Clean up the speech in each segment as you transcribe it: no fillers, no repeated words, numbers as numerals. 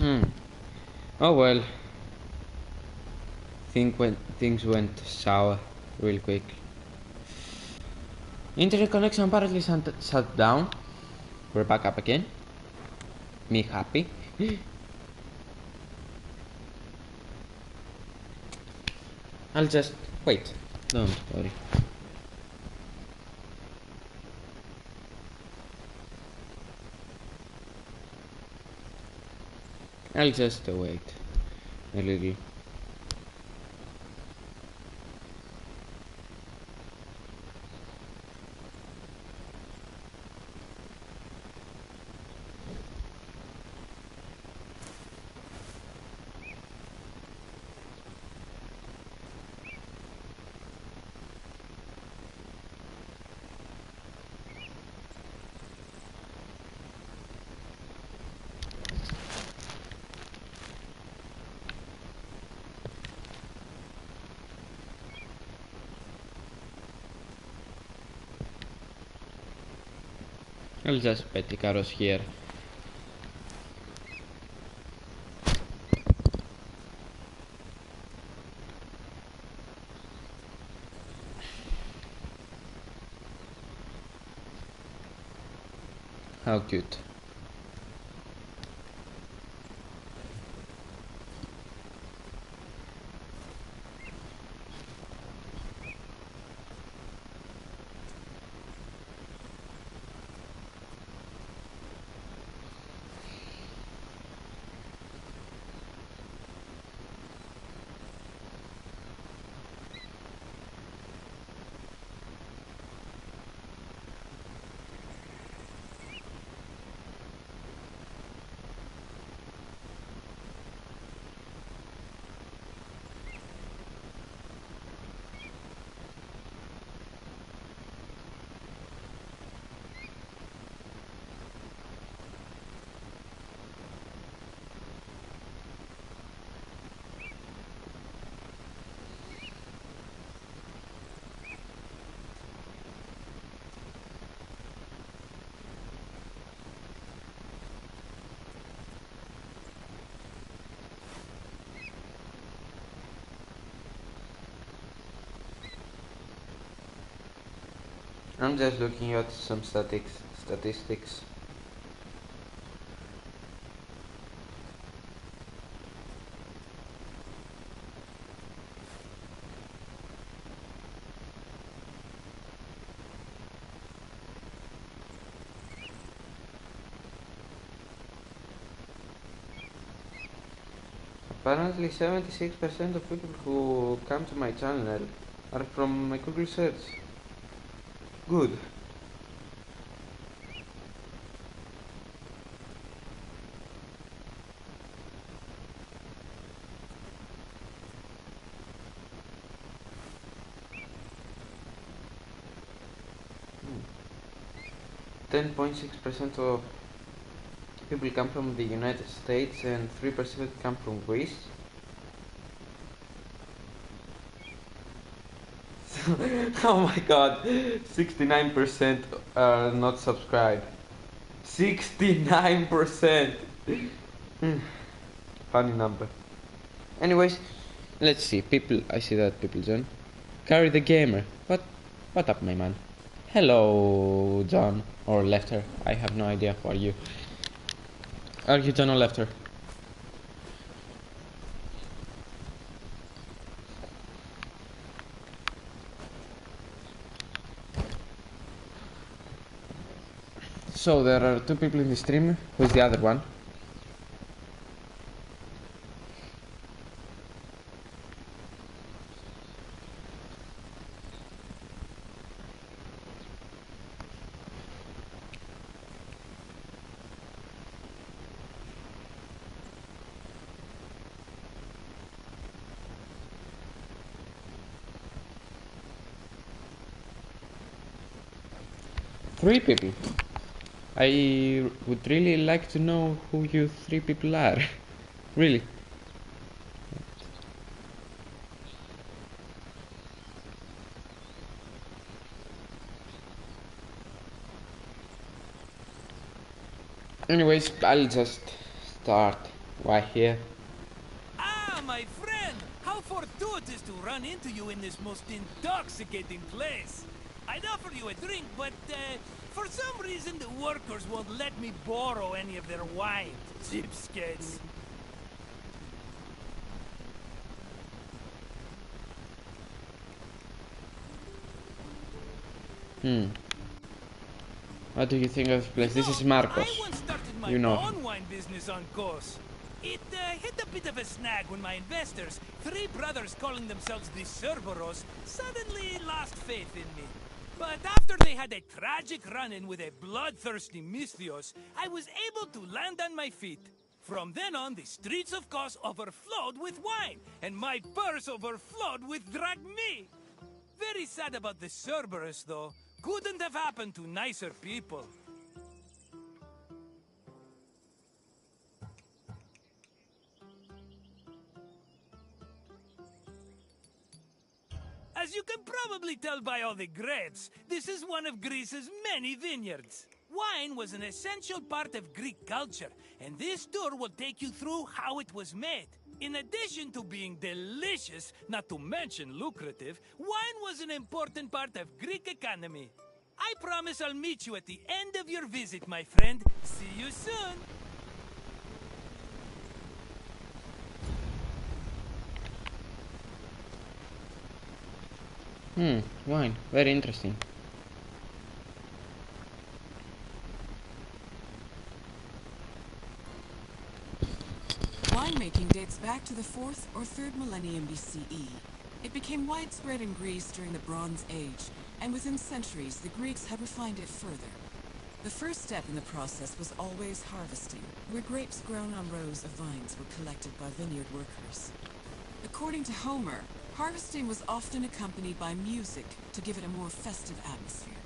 Hmm. Oh well. Things went sour real quick. Internet connection apparently shut down. We're back up again. Me happy. I'll just wait. Don't worry. I'll just wait a little. I'll just pet the carrots here. How cute. I'm just looking at some statistics. Apparently 76% of people who come to my channel are from my Google search. Good. Hmm. 10.6% of people come from the United States and 3% come from Greece. Oh my god, 69% are not subscribed. 69%! Funny number. Anyways, let's see. People, I see that people join. Carry the gamer. What up, my man? Hello, John. Or Lefter. I have no idea who are you. Are you John or Lefter? So there are two people in the stream. Who's the other one? Three people. I would really like to know who you three people are. Really. Anyways, I'll just start Why here? Ah, my friend! How fortuitous to run into you in this most intoxicating place! I'd offer you a drink, but for some reason the workers won't let me borrow any of their wine. Cheapskates. What do you think of this place? This is Marcos. I once started my You know him. own wine business on Kos. It hit a bit of a snag when my investors, three brothers calling themselves the Cerberos, suddenly lost faith in me. But after they had a tragic run-in with a bloodthirsty Misthios, I was able to land on my feet. From then on, the streets of Kos overflowed with wine, and my purse overflowed with drachmi. Very sad about the Cerberus, though. Couldn't have happened to nicer people. As you can probably tell by all the grapes, this is one of Greece's many vineyards. Wine was an essential part of Greek culture, and this tour will take you through how it was made. In addition to being delicious, not to mention lucrative, wine was an important part of Greek economy. I promise I'll meet you at the end of your visit, my friend. See you soon! Wine. Very interesting. Winemaking dates back to the 4th or 3rd millennium BCE. It became widespread in Greece during the Bronze Age, and within centuries the Greeks had refined it further. The first step in the process was always harvesting, where grapes grown on rows of vines were collected by vineyard workers. According to Homer, harvesting was often accompanied by music to give it a more festive atmosphere.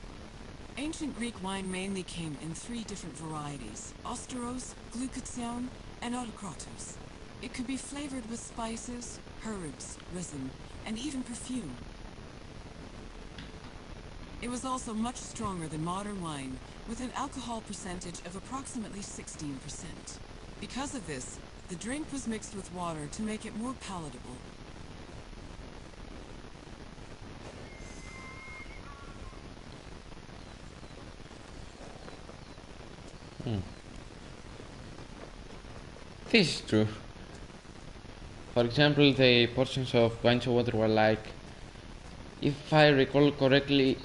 Ancient Greek wine mainly came in 3 different varieties: Osteros, Glucation, and Autokratos. It could be flavored with spices, herbs, resin, and even perfume. It was also much stronger than modern wine, with an alcohol percentage of approximately 16%. Because of this, the drink was mixed with water to make it more palatable. This is true. For example, the portions of wines of water were like, if I recall correctly,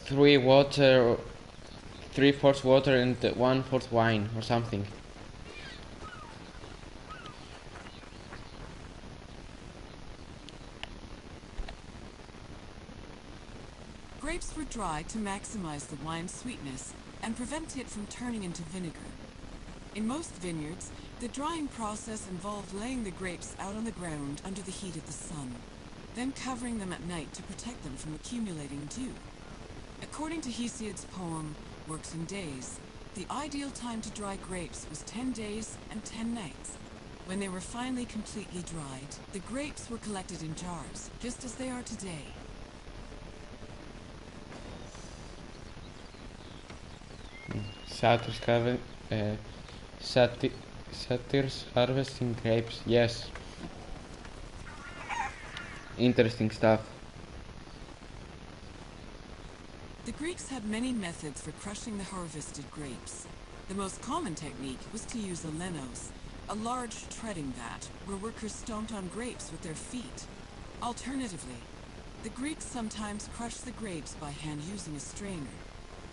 3/4 water and 1/4 wine or something. Grapes were dried to maximize the wine's sweetness and prevent it from turning into vinegar. In most vineyards, the drying process involved laying the grapes out on the ground under the heat of the sun, then covering them at night to protect them from accumulating dew. According to Hesiod's poem, Works in Days, the ideal time to dry grapes was 10 days and 10 nights. When they were finally completely dried, the grapes were collected in jars, just as they are today. Satyrs harvesting grapes. Yes. Interesting stuff. The Greeks had many methods for crushing the harvested grapes. The most common technique was to use a lenos, a large treading vat where workers stomped on grapes with their feet. Alternatively, the Greeks sometimes crushed the grapes by hand using a strainer,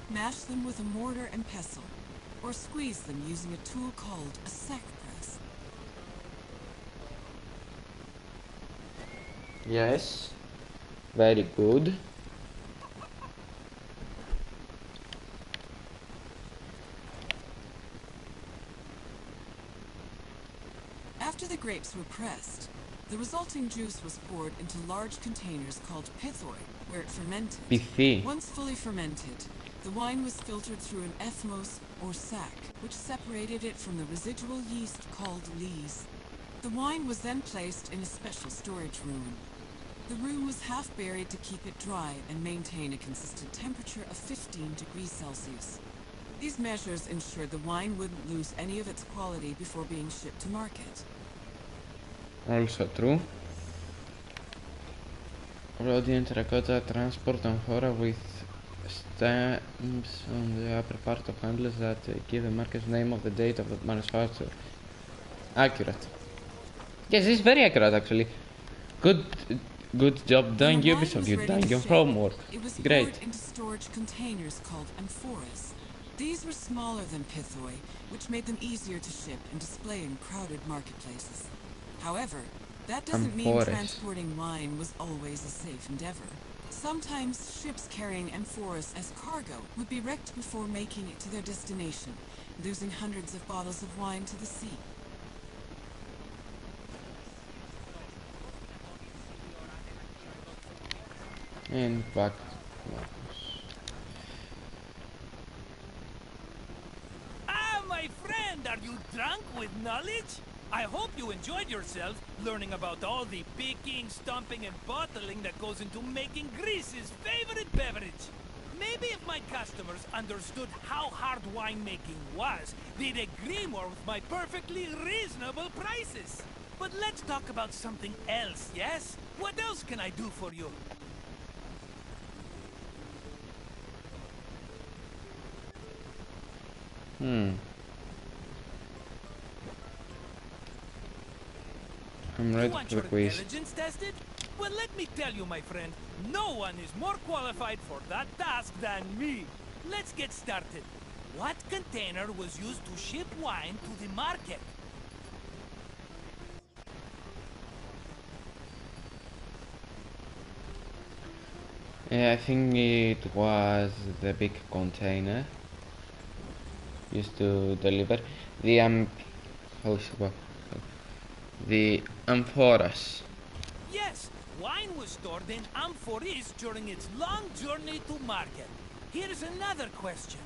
mashed them with a mortar and pestle, or squeezed them using a tool called a sack press. Yes. Very good. After the grapes were pressed, the resulting juice was poured into large containers called pithoi, where it fermented. Pithi. Once fully fermented, the wine was filtered through an ethmos or sack, which separated it from the residual yeast called lees. The wine was then placed in a special storage room. The room was half buried to keep it dry and maintain a consistent temperature of 15 degrees Celsius. These measures ensured the wine wouldn't lose any of its quality before being shipped to market. Also true. Rhodium terracotta transport amphora with stamps on the upper part of handles that give the marker's name of the date of the manufacture. Accurate. Yes, it's very accurate actually. Good job done, When the wine Ubisoft. was You've ready done to your ship, homework. it was Great. poured into storage containers called amphoras. These were smaller than pithoi, which made them easier to ship and display in crowded marketplaces. However, that doesn't mean Amphoras. transporting wine was always a safe endeavor. Sometimes ships carrying amphoras as cargo would be wrecked before making it to their destination, losing hundreds of bottles of wine to the sea. And back. Ah, my friend, are you drunk with knowledge? I hope you enjoyed yourself, learning about all the picking, stumping, and bottling that goes into making Greece's favorite beverage. Maybe if my customers understood how hard winemaking was, they'd agree more with my perfectly reasonable prices. But let's talk about something else, yes? What else can I do for you? I'm You ready want for your the quiz. intelligence tested? Well, let me tell you, my friend, no one is more qualified for that task than me. Let's get started. What container was used to ship wine to the market? I think it was the big container used to deliver the the amphoras. Yes, wine was stored in amphoras during its long journey to market. Here's another question.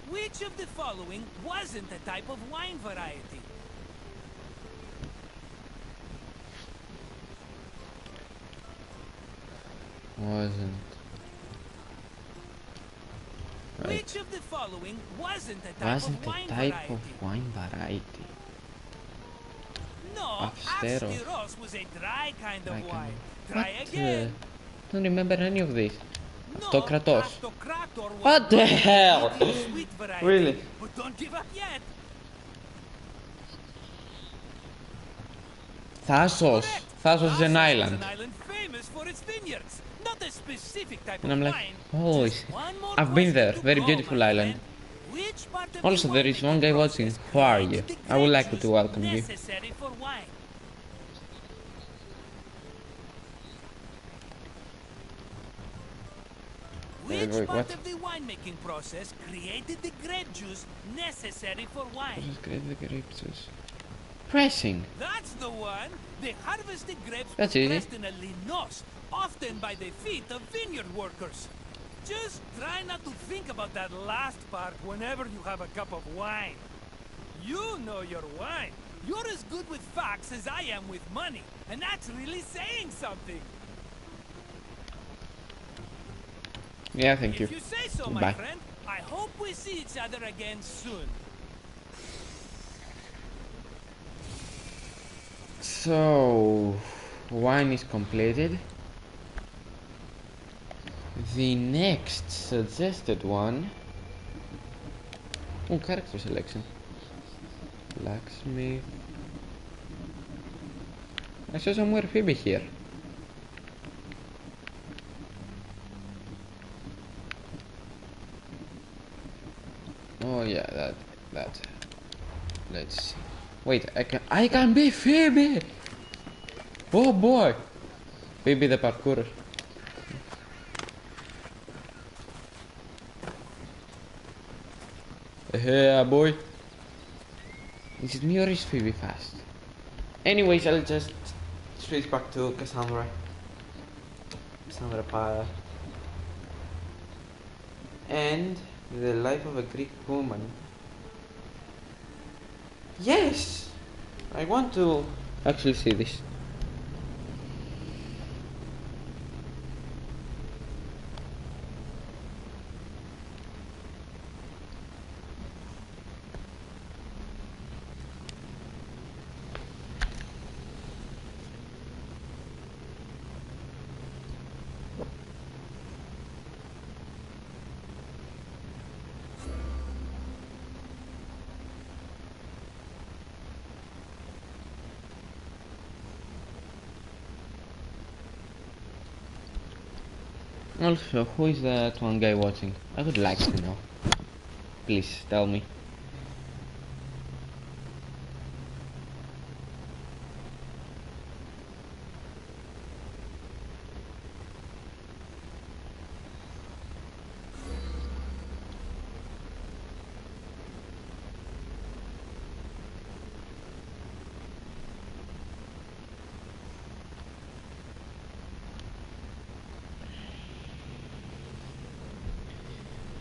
Which of the following wasn't a type of wine variety? Wasn't. Right. Which of the following wasn't a type Wasn't of a wine type variety? of wine variety. No, Avsteros. Avsteros was a dry kind of Like wine. what? Try again. Don't remember any of these. No, Avtokratos. Avtokrator was What the one of hell? medium sweet variety. Really? But don't give up yet. Thasos. Correct. Thasos is an Thassos island. is an island famous for its vineyards. Not a specific type And of I'm like, wine. oh, Just one more I've been question there. to Very go, beautiful my island. friend. Which part of Also, the there is one winemaking guy watching. process Who are you? created the I would grape like to juice welcome you. necessary for wine? Which wait, part what? of the winemaking process created the grape juice necessary for wine? What is great the grape juice? Pressing. That's the one! The harvested grapes That's were easy. pressed in a linos, often by the feet of vineyard workers. Just try not to think about that last part whenever you have a cup of wine. You know your wine. You're as good with facts as I am with money, and that's really saying something. Yeah, thank you. If you say so, my Bye. friend, I hope we see each other again soon. So, wine is completed. The next suggested one. Oh, character selection. Blacksmith. I saw somewhere Phoebe here. Oh yeah, that. Let's see. Wait, I can be Phoebe. Oh boy, Phoebe the parkourer. Yeah, boy. Is it me or is Phoebe fast? Anyways, I'll just switch back to Cassandra. Cassandra Para. And the life of a Greek woman. Yes! I want to actually see this. Also, who is that one guy watching? I would like to know. Please tell me.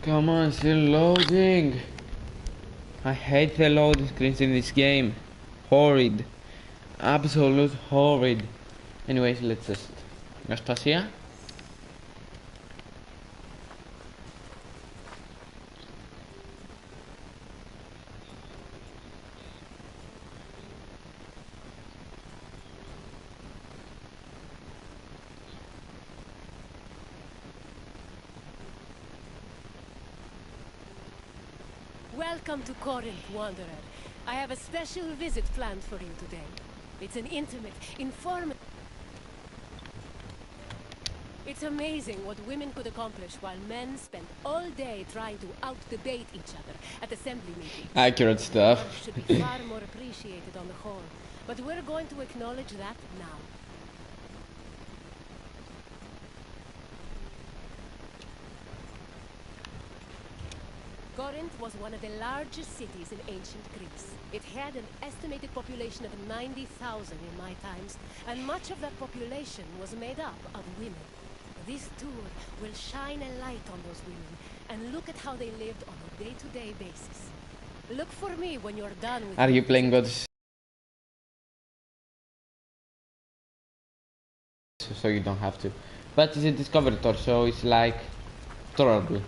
Come on, still loading. I hate the loading screens in this game. Horrid. Absolute horrid. Anyways, let's just... Anastasia? Welcome to Corinth, Wanderer. I have a special visit planned for you today. It's an intimate, informative... It's amazing what women could accomplish while men spend all day trying to out-debate each other at assembly meetings. Accurate stuff. Work should be far more appreciated on the whole, but we're going to acknowledge that now. Corinth was one of the largest cities in ancient Greece. It had an estimated population of 90,000 in my times, and much of that population was made up of women. This tour will shine a light on those women, and look at how they lived on a day-to-day basis. Look for me when you're done with... Are you playing Odyssey? So you don't have to. But it's a discovery tour, so it's like... tolerable.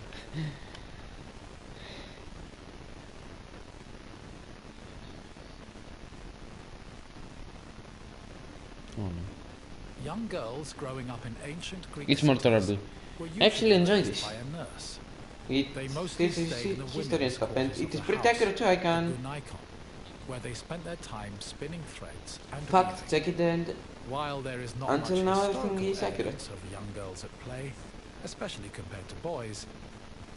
Oh, no. Young girls growing up in ancient Greek It's more cities tolerable. were I actually enjoy usually this. raised by a nurse. They It's mostly this is stayed in the history and women's stuff, and quarters it of is the pretty house, accurate too. I the can Gunaikon, where they spent their time spinning threads and fact weaving. check it, and While there is not until much now historical everything is accurate. evidence of young girls at play, especially compared to boys,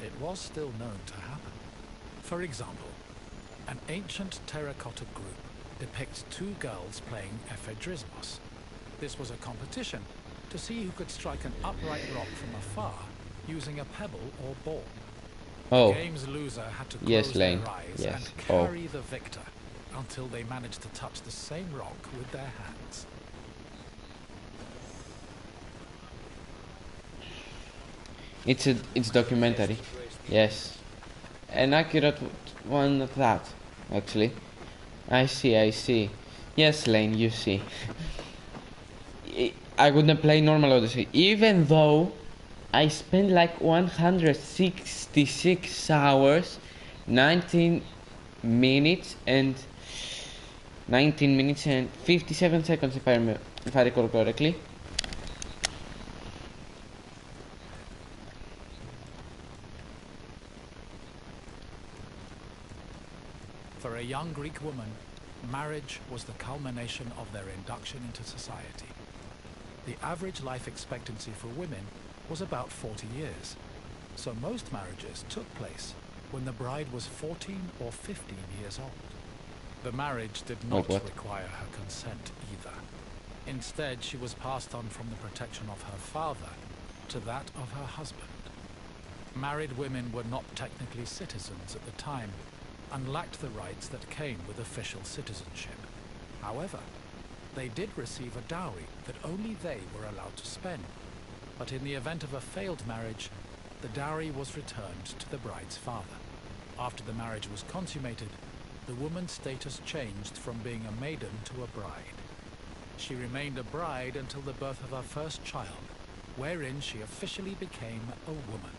it was still known to happen. For example, an ancient terracotta group depicts two girls playing ephedrismos. This was a competition to see who could strike an upright rock from afar using a pebble or ball. Oh, The game's loser had to yes, close Lane. their eyes Yes. and Oh. carry the victor until they managed to touch the same rock with their hands. It's documentary. Yes, an accurate one of that. Actually, I see. Yes, Lane, you see. I wouldn't play normal Odyssey, even though I spent like 166 hours, 19 minutes and 57 seconds, if I recall correctly. For a young Greek woman, marriage was the culmination of their induction into society. The average life expectancy for women was about 40 years, so most marriages took place when the bride was 14 or 15 years old. The marriage did not what? require her consent either. Instead, she was passed on from the protection of her father to that of her husband. Married women were not technically citizens at the time and lacked the rights that came with official citizenship. However, they did receive a dowry that only they were allowed to spend. But in the event of a failed marriage, the dowry was returned to the bride's father. After the marriage was consummated, the woman's status changed from being a maiden to a bride. She remained a bride until the birth of her first child, wherein she officially became a woman.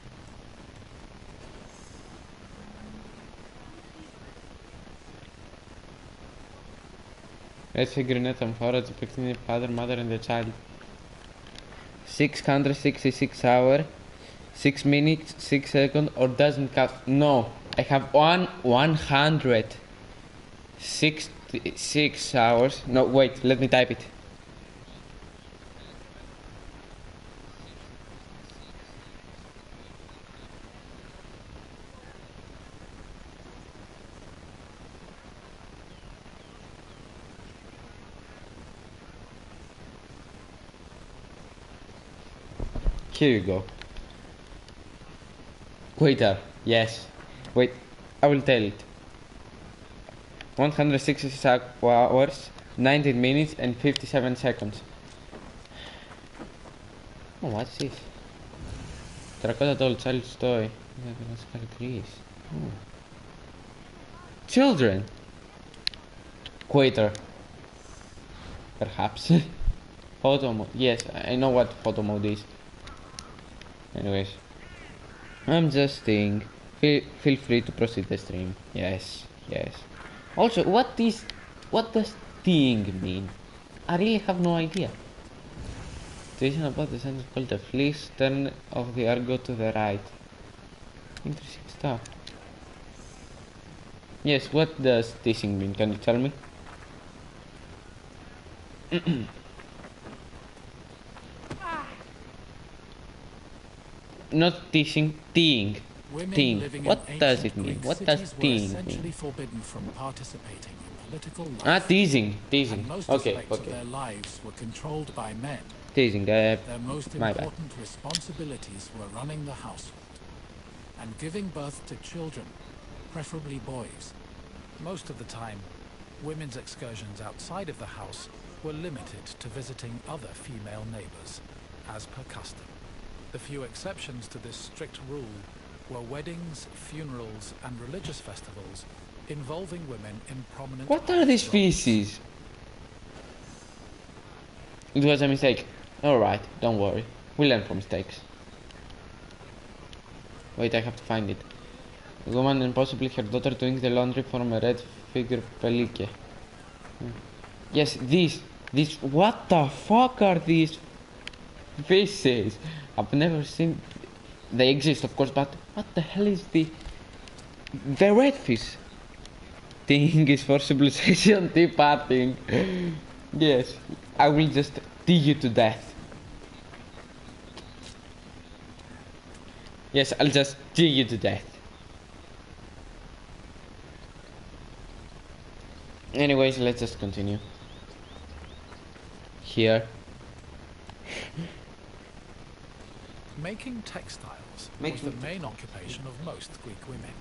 Let's figure it out for depicting the father, mother, and the child. 666 hours, 6 minutes, 6 seconds, or doesn't count. No, I have 166 hours. No, wait, let me type it. Here you go. Waiter, yes. Wait, I will tell it. 166 hours, 19 minutes and 57 seconds. Oh, what's this? Terracotta-doll child's toy. Greece. Oh. Children. Waiter. Perhaps. Photo mode. Yes, I know what photo mode is. Anyways. I'm just saying. Feel free to proceed the stream. Yes, yes. Also, what does teeing mean? I really have no idea. Tradition about the center called the fleece, turn of the ergo to the right. Interesting stuff. Yes, what does teasing mean? Can you tell me? Not teasing, teeing. Teeing. What does it mean? What does teeing mean? Forbidden from participating in political life. Ah, teasing. And most aspects of their lives were controlled by men. Teasing. Their most important responsibilities were running the household and giving birth to children, preferably boys. Most of the time, women's excursions outside of the house were limited to visiting other female neighbors, as per custom. The few exceptions to this strict rule were weddings, funerals, and religious festivals involving women in prominent... What are these feces? It was a mistake. Alright, don't worry. We learn from mistakes. Wait, I have to find it. A woman and possibly her daughter doing the laundry from a red figure pelike. Yes, these. What the fuck are these faces? I've never seen... They exist, of course, but what the hell is the red fish? Thing is for civilization tea partying. Yes, I will just tea you to death. Yes, I'll just tea you to death. Anyways, let's just continue. Here. Making textiles was the main occupation of most Greek women.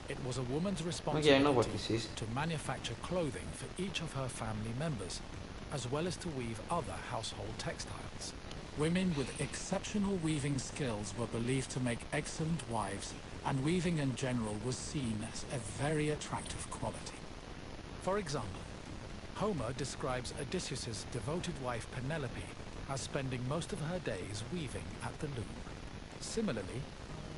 It was a woman's responsibility to manufacture clothing for each of her family members, as well as to weave other household textiles. Women with exceptional weaving skills were believed to make excellent wives, and weaving in general was seen as a very attractive quality. For example, Homer describes Odysseus' devoted wife Penelope as spending most of her days weaving at the loom. Similarly,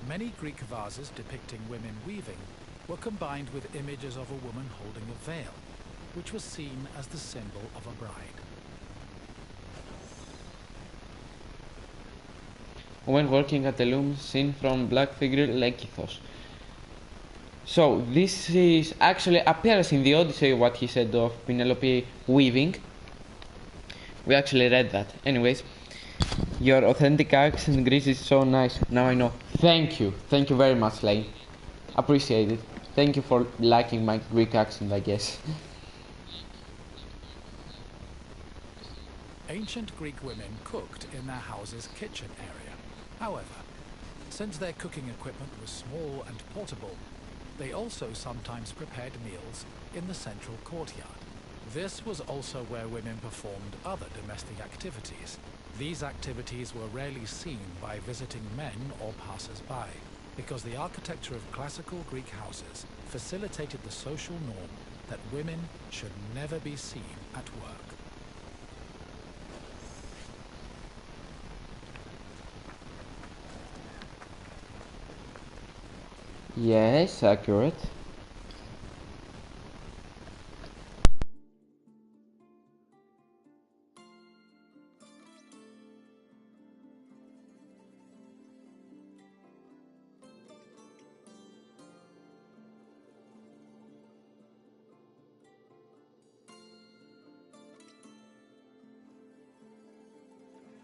many Greek vases depicting women weaving were combined with images of a woman holding a veil, which was seen as the symbol of a bride. When working at the loom, seen from black figure Lekithos. So this is actually appears in the Odyssey what he said of Penelope weaving. We actually read that. Anyways, your authentic accent in Greece is so nice. Now I know. Thank you very much, Lane. Appreciate it. Thank you for liking my Greek accent, I guess. Ancient Greek women cooked in their house's kitchen area. However, since their cooking equipment was small and portable, they also sometimes prepared meals in the central courtyard. This was also where women performed other domestic activities. These activities were rarely seen by visiting men or passers-by, because the architecture of classical Greek houses facilitated the social norm that women should never be seen at work. Yes, accurate.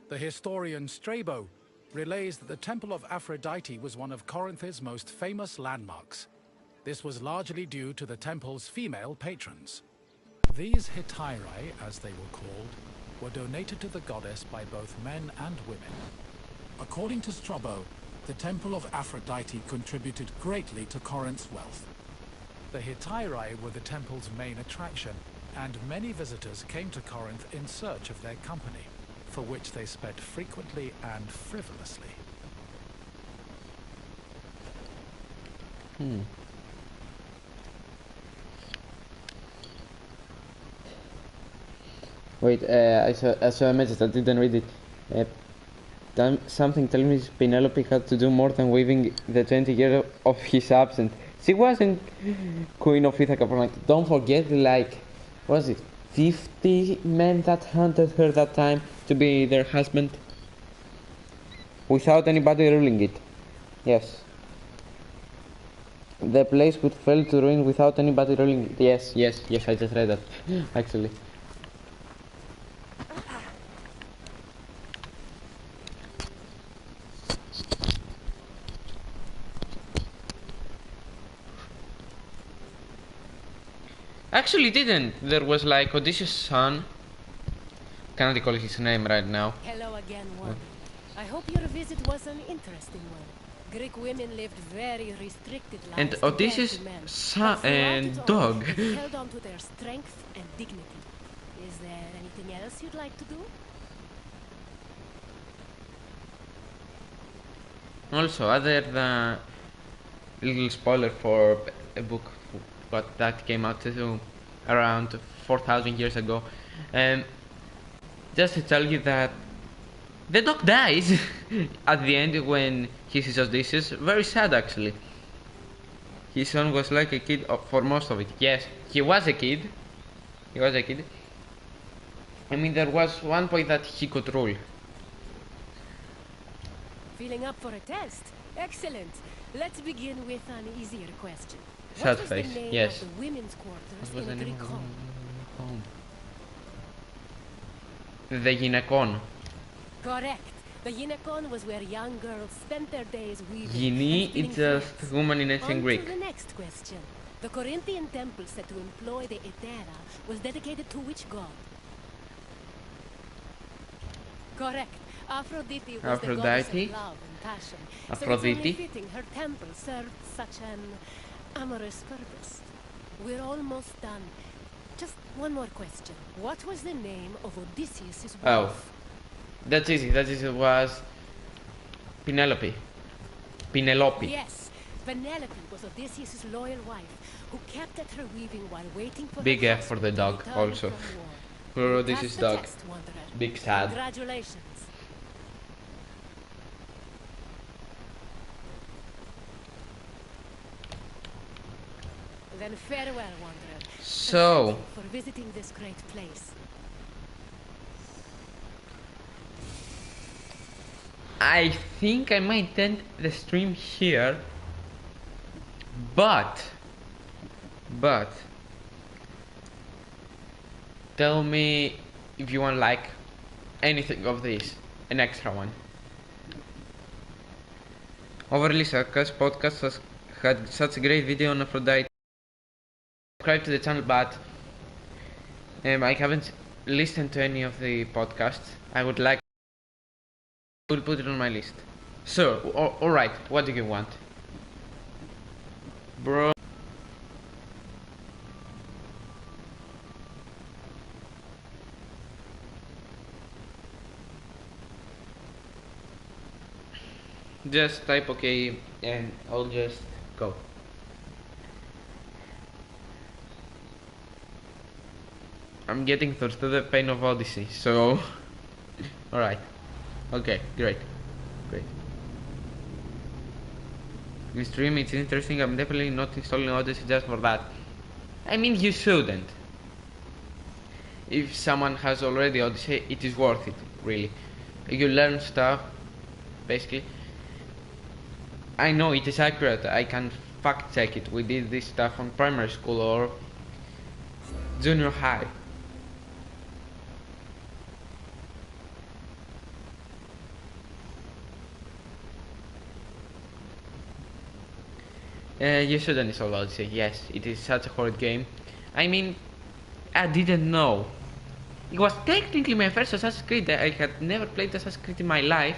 The historian Strabo relays that the Temple of Aphrodite was one of Corinth's most famous landmarks. This was largely due to the temple's female patrons. These hetairai, as they were called, were donated to the goddess by both men and women. According to Strabo, the Temple of Aphrodite contributed greatly to Corinth's wealth. The Hetairai were the temple's main attraction, and many visitors came to Corinth in search of their company, for which they spent frequently and frivolously. Wait, I saw a message. I didn't read it. Something tells me Penelope had to do more than weaving the 20 years of his absence. She wasn't Queen of Ithaca for like. Don't forget, like, what was it 50 men that hunted her that time to be their husband? Without anybody ruling it. Yes. The place would fall to ruin without anybody ruling it. Yes, I just read that, actually. Actually didn't. There was like Odysseus' son. Can't recall his name right now. Hello again, one. I hope your visit was an interesting one. Greek women lived very restricted lives. And Odysseus' son and dog. They held on to their strength and dignity. Is there anything else you'd like to do? Also, other than little spoiler for a book but that came out around 4,000 years ago, just to tell you that the dog dies at the end when he sees Odysseus. Very sad, actually. His son was like a kid for most of it. Yes, he was a kid. I mean, there was one point that he could rule. Feeling up for a test? Excellent. Let's begin with an easier question. Sad What was face, the name yes. of the women's quarters What was in the a name Greek of home? The Gynekon. Correct. The Gynekon was where young girls spent their days weaving Gyni and spinning is just threads. woman in On ancient to Greek. the next question. The Corinthian temple said to employ the Hetera was dedicated to which god? Correct. Aphrodite was the goddess Aphrodite? of love and passion. So it's Aphrodite? only fitting her temple served such an amorous purpose. We're almost done. Just one more question. What was the name of Odysseus' wife? Oh, that's easy. It was Penelope. Yes, Penelope was Odysseus' loyal wife, who kept at her weaving while waiting for Big her F for husband the to dog, return also. from war. For You Odysseus' passed the dog. test, wanderer. Big sad. Congratulations. Then farewell, wanderer. So, Thank you for visiting this great place. I think I might end the stream here, but tell me if you want like anything of this, an extra one. Overly Sarcastic Podcast has had such a great video on Aphrodite. Subscribe to the channel, but I haven't listened to any of the podcasts. I would like. We'll put it on my list. So, alright, what do you want? Bro. Just type okay and I'll just go. I'm getting through to the pain of Odyssey, so alright. Okay, great. In stream it's interesting. I'm definitely not installing Odyssey just for that. I mean, you shouldn't. If someone has already Odyssey, it is worth it, really. You learn stuff, basically. I know it is accurate, I can fact check it. We did this stuff on primary school or junior high. You shouldn't install Odyssey. Yes, it is such a horrid game. I mean, I didn't know. It was technically my first Assassin's Creed. I had never played Assassin's Creed in my life.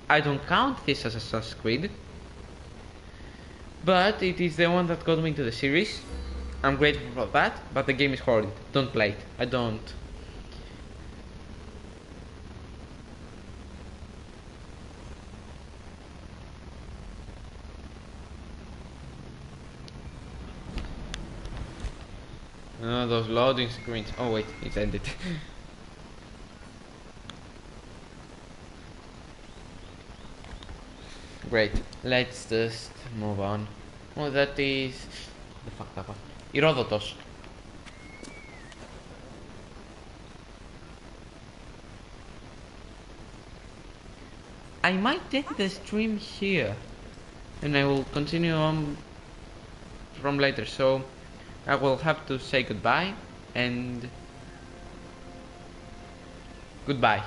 I don't count this as Assassin's Creed, but it is the one that got me into the series. I'm grateful for that, but the game is horrid. Don't play it. I don't. Those loading screens. Oh wait, it ended. Great. Let's just move on. Oh, that is the fucked up one. Ηρόδοτος. I might end the stream here, and I will continue on from later. So I will have to say goodbye and goodbye.